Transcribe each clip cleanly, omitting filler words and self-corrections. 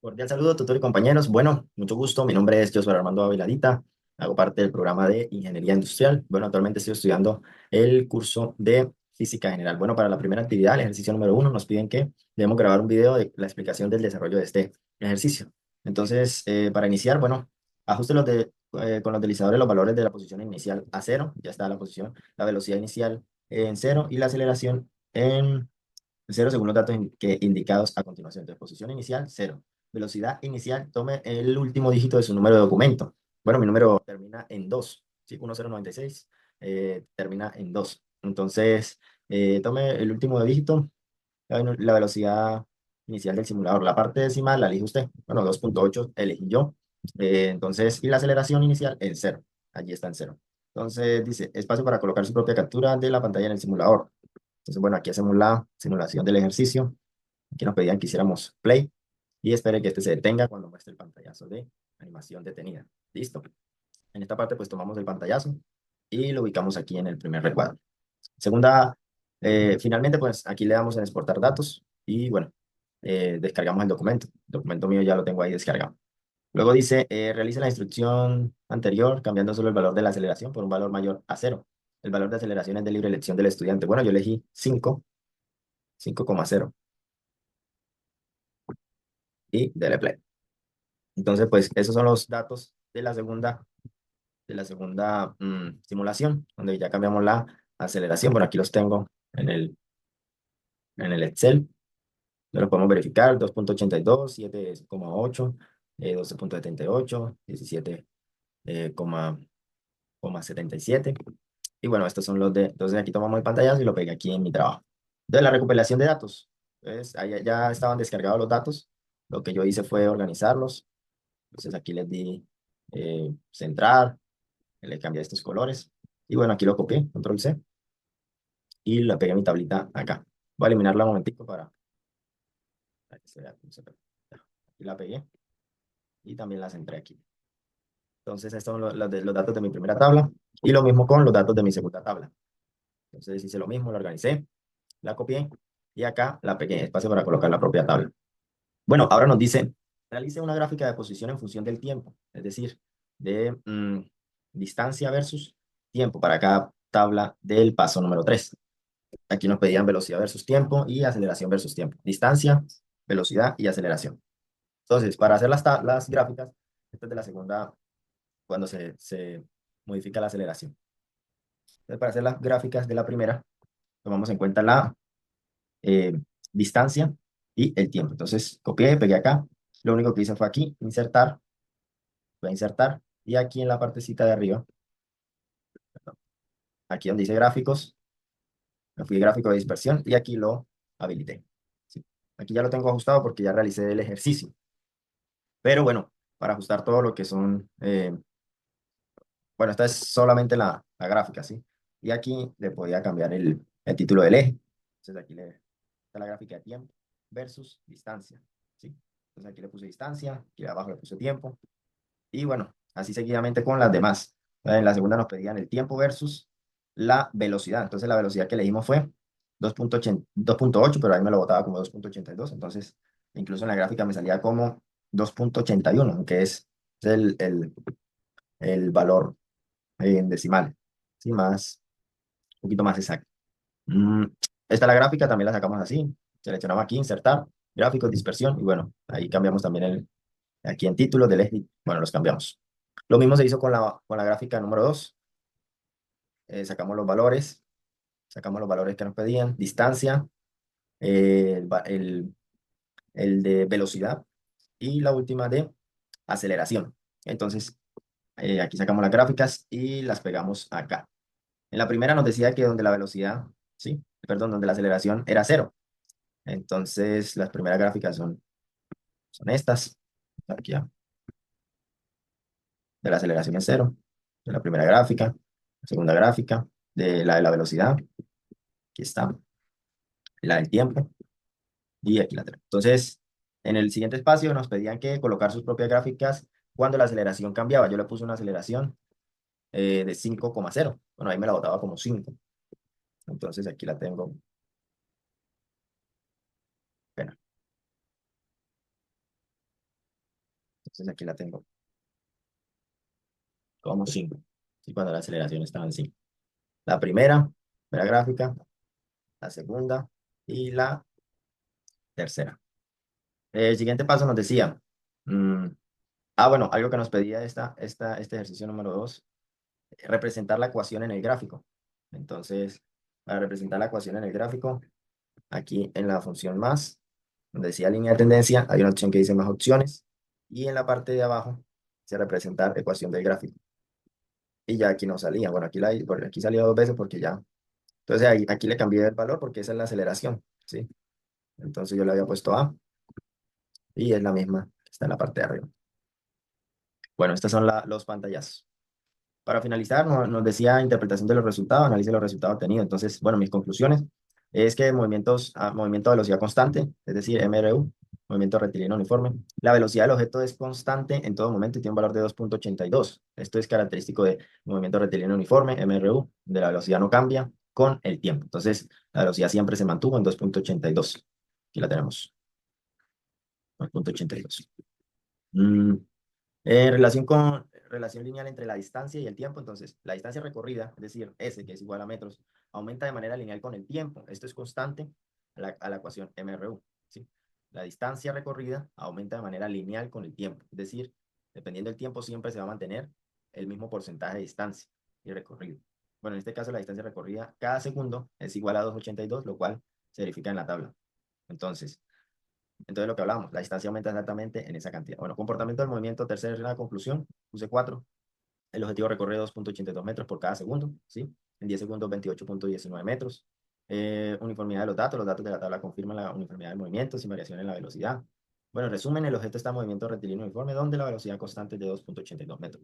Cordial saludo, tutor y compañeros. Bueno, mucho gusto. Mi nombre es Josué Armando Aviladita. Hago parte del programa de Ingeniería Industrial. Bueno, actualmente estoy estudiando el curso de Física General. Bueno, para la primera actividad, el ejercicio número 1, nos piden que debemos grabar un video de la explicación del desarrollo de este ejercicio. Entonces, para iniciar, bueno, ajuste con los deslizadores los valores de la posición inicial a cero. Ya está la posición, la velocidad inicial en cero y la aceleración en cero según los datos indicados a continuación. Entonces, posición inicial, cero. Velocidad inicial, tome el último dígito de su número de documento. Bueno, mi número termina en 2, ¿sí? 1096, termina en 2. Entonces, tome el último dígito, la velocidad inicial del simulador. La parte decimal la elige usted. Bueno, 2.8 elegí yo. Entonces, y la aceleración inicial en cero. Allí está en cero. Entonces, dice, espacio para colocar su propia captura de la pantalla en el simulador. Entonces, bueno, aquí hacemos la simulación del ejercicio. Aquí nos pedían que hiciéramos play y espere que este se detenga cuando muestre el pantallazo de animación detenida. Listo. En esta parte, pues tomamos el pantallazo y lo ubicamos aquí en el primer recuadro. Segunda, finalmente, pues aquí le damos en exportar datos y bueno, descargamos el documento. El documento mío ya lo tengo ahí descargado. Luego dice, realice la instrucción anterior cambiando solo el valor de la aceleración por un valor mayor a cero. El valor de aceleración es de libre elección del estudiante. Bueno, yo elegí 5,0 y dele play. Entonces, pues esos son los datos de la segunda simulación, donde ya cambiamos la aceleración. Bueno, aquí los tengo en el Excel. Ya los podemos verificar: 2.82, 7,8, 12.78, 17, coma 77. Y bueno, estos son los de... Entonces aquí tomamos el pantallazo y lo pegué aquí en mi trabajo. Entonces, la recopilación de datos. Entonces, ahí ya estaban descargados los datos. Lo que yo hice fue organizarlos. Entonces aquí les di centrar, le cambié estos colores. Y bueno, aquí lo copié, control C, y la pegué en mi tablita acá. Voy a eliminarla un momentico para que se vea cómo se ve. Ya, aquí la pegué y también la centré aquí. Entonces, estos son los datos de mi primera tabla y lo mismo con los datos de mi segunda tabla. Entonces, hice lo mismo, la organicé, la copié y acá la pegué, espacio para colocar la propia tabla. Bueno, ahora nos dice, realice una gráfica de posición en función del tiempo, es decir, de distancia versus tiempo para cada tabla del paso número 3. Aquí nos pedían velocidad versus tiempo y aceleración versus tiempo. Distancia, velocidad y aceleración. Entonces, para hacer las gráficas, esta es de la segunda, cuando se modifica la aceleración. Entonces, para hacer las gráficas de la primera, tomamos en cuenta la eh, distancia y el tiempo. Entonces, copié, pegué acá. Lo único que hice fue aquí, insertar, voy a insertar, y aquí en la partecita de arriba, aquí donde dice gráficos, me fui a gráfico de dispersión y aquí lo habilité. ¿Sí? Aquí ya lo tengo ajustado porque ya realicé el ejercicio. Pero bueno, para ajustar todo lo que son, bueno, esta es solamente la gráfica, ¿sí? Y aquí le podía cambiar el título del eje. Entonces aquí está la gráfica de tiempo versus distancia, ¿sí? Entonces aquí le puse distancia, aquí abajo le puse tiempo. Y bueno, así seguidamente con las demás. En la segunda nos pedían el tiempo versus la velocidad. Entonces la velocidad que elegimos fue 2.8, pero ahí me lo botaba como 2.82. Entonces, incluso en la gráfica me salía como 2.81, que es el valor en decimal. Sí, un poquito más exacto. Mm, Esta es la gráfica, también la sacamos así. Seleccionamos aquí, insertar, gráficos, dispersión, y bueno, ahí cambiamos también aquí en títulos del eje. Bueno, los cambiamos. Lo mismo se hizo con la gráfica número 2. Sacamos los valores que nos pedían, distancia, el de velocidad y la última de aceleración. Entonces, aquí sacamos las gráficas y las pegamos acá. En la primera nos decía que donde la velocidad, sí, perdón, donde la aceleración era cero. Entonces, las primeras gráficas son estas. Aquí, de la aceleración es cero. De la primera gráfica, la segunda gráfica, de la velocidad, aquí está, la del tiempo y aquí la tenemos. Entonces, en el siguiente espacio nos pedían que colocar sus propias gráficas cuando la aceleración cambiaba. Yo le puse una aceleración de 5,0. Bueno, ahí me la botaba como 5. Entonces, aquí la tengo. Bueno, Entonces aquí la tengo como 5. ¿Sí? Cuando la aceleración estaba en 5. La primera gráfica, la segunda y la tercera. El siguiente paso nos decía, mm, bueno, algo que nos pedía este ejercicio número 2, representar la ecuación en el gráfico. Entonces, para representar la ecuación en el gráfico, aquí en la función más, donde decía línea de tendencia, hay una opción que dice más opciones, y en la parte de abajo, se representar ecuación del gráfico. Y ya aquí no salía. Bueno, aquí salió 2 veces porque ya. Entonces aquí le cambié el valor porque esa es la aceleración, ¿sí? Entonces yo le había puesto A y es la misma que está en la parte de arriba. Bueno, estos son los pantallazos. Para finalizar, nos decía interpretación de los resultados, análisis de los resultados obtenidos. Entonces, bueno, mis conclusiones es que movimiento a velocidad constante, es decir, MRU, movimiento rectilíneo uniforme. La velocidad del objeto es constante en todo momento y tiene un valor de 2,82. Esto es característico de movimiento rectilíneo uniforme, MRU, de la velocidad no cambia con el tiempo. Entonces, la velocidad siempre se mantuvo en 2,82. Aquí la tenemos, 2,82. En relación lineal entre la distancia y el tiempo, entonces, la distancia recorrida, es decir, S, que es igual a metros, aumenta de manera lineal con el tiempo. Esto es constante a la ecuación MRU, ¿sí? La distancia recorrida aumenta de manera lineal con el tiempo. Es decir, dependiendo del tiempo, siempre se va a mantener el mismo porcentaje de distancia y recorrido. Bueno, en este caso, la distancia recorrida cada segundo es igual a 2,82, lo cual se verifica en la tabla. Entonces, lo que hablamos, la distancia aumenta exactamente en esa cantidad. Bueno, comportamiento del movimiento, tercera conclusión, puse 4. El objetivo recorre 2,82 metros por cada segundo, ¿sí? En 10 segundos, 28,19 metros. Uniformidad de los datos de la tabla confirman la uniformidad del movimiento sin variación en la velocidad. Bueno, en resumen, el objeto está en movimiento rectilíneo uniforme donde la velocidad constante es de 2,82 metros.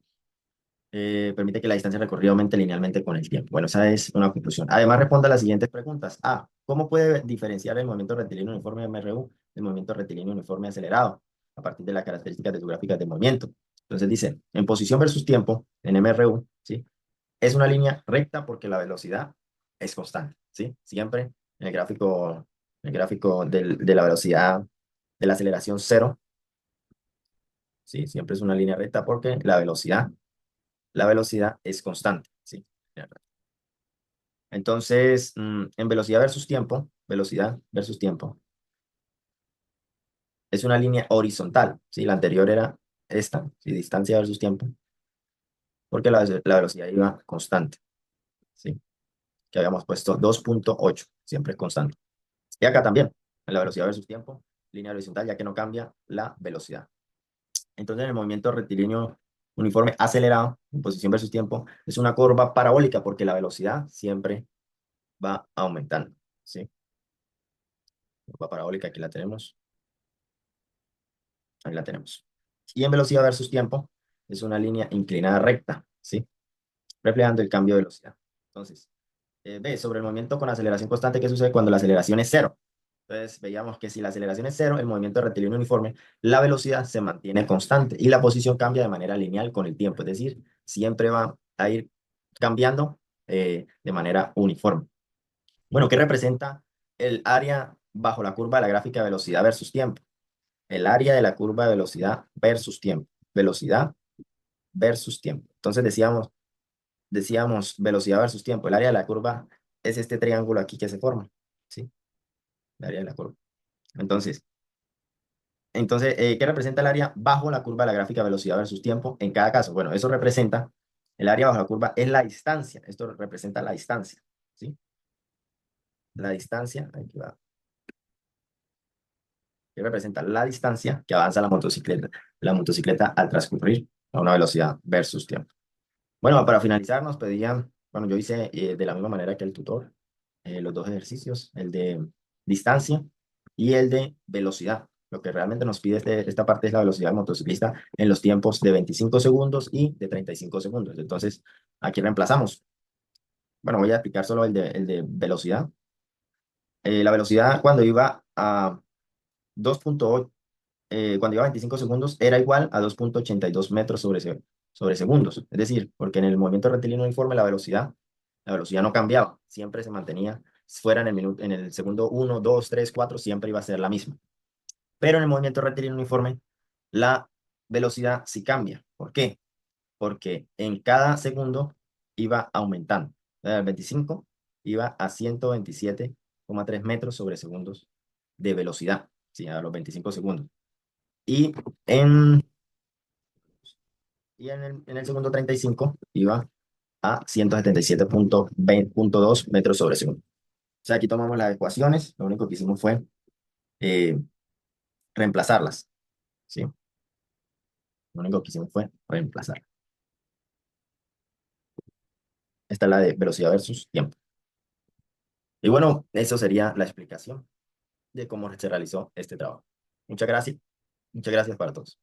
Permite que la distancia recorrida aumente linealmente con el tiempo. Bueno, esa es una conclusión. Además, responde a las siguientes preguntas. A. ¿Cómo puede diferenciar el movimiento rectilíneo uniforme MRU del movimiento rectilíneo uniforme acelerado a partir de las características de sus gráficas de movimiento? Entonces dice, en posición versus tiempo, en MRU, ¿sí? Es una línea recta porque la velocidad es constante, ¿sí? Siempre en el gráfico de la velocidad de la aceleración cero, ¿sí? Siempre es una línea recta porque la velocidad es constante, ¿sí? Entonces, en velocidad versus tiempo, es una línea horizontal, ¿sí? La anterior era esta, ¿sí? Distancia versus tiempo, porque la velocidad iba constante, ¿sí? Que habíamos puesto 2,8, siempre es constante. Y acá también, en la velocidad versus tiempo, línea horizontal, ya que no cambia la velocidad. Entonces, en el movimiento rectilíneo uniforme acelerado, en posición versus tiempo, es una curva parabólica porque la velocidad siempre va aumentando, ¿sí? Curva parabólica, aquí la tenemos. Ahí la tenemos. Y en velocidad versus tiempo, es una línea inclinada recta, ¿sí? Reflejando el cambio de velocidad. Entonces, ve, sobre el movimiento con aceleración constante, ¿qué sucede cuando la aceleración es cero? Entonces, veíamos que si la aceleración es cero, el movimiento rectilíneo uniforme, la velocidad se mantiene constante y la posición cambia de manera lineal con el tiempo. Es decir, siempre va a ir cambiando de manera uniforme. Bueno, ¿qué representa el área bajo la curva de la gráfica de velocidad versus tiempo? El área de la curva de velocidad versus tiempo. Velocidad versus tiempo. Entonces decíamos velocidad versus tiempo. El área de la curva es este triángulo aquí que se forma, ¿sí? El área de la curva. Entonces, ¿qué representa el área bajo la curva de la gráfica velocidad versus tiempo en cada caso? Bueno, eso representa, el área bajo la curva es la distancia. Esto representa la distancia, ¿sí? La distancia, aquí va, que representa la distancia que avanza la motocicleta al transcurrir a una velocidad versus tiempo. Bueno, para finalizar nos pedían, bueno, yo hice de la misma manera que el tutor, los dos ejercicios, el de distancia y el de velocidad. Lo que realmente nos pide esta parte es la velocidad del motociclista en los tiempos de 25 segundos y de 35 segundos. Entonces, aquí reemplazamos. Bueno, voy a explicar solo el de velocidad. La velocidad cuando iba a 2,8, cuando iba a 25 segundos, era igual a 2,82 metros sobre segundos. Es decir, porque en el movimiento rectilíneo uniforme la velocidad no cambiaba, siempre se mantenía, fuera en el segundo 1, 2, 3, 4, siempre iba a ser la misma. Pero en el movimiento rectilíneo uniforme, la velocidad sí cambia. ¿Por qué? Porque en cada segundo iba aumentando. El 25 iba a 127,3 metros sobre segundos de velocidad, ¿sí? A los 25 segundos. Y en, y en el segundo 35 iba a 177,2 metros sobre segundo. O sea, aquí tomamos las ecuaciones, lo único que hicimos fue eh, reemplazarlas, ¿sí? Lo único que hicimos fue reemplazar. Esta es la de velocidad versus tiempo. Y bueno, eso sería la explicación de cómo se realizó este trabajo. Muchas gracias. Muchas gracias para todos.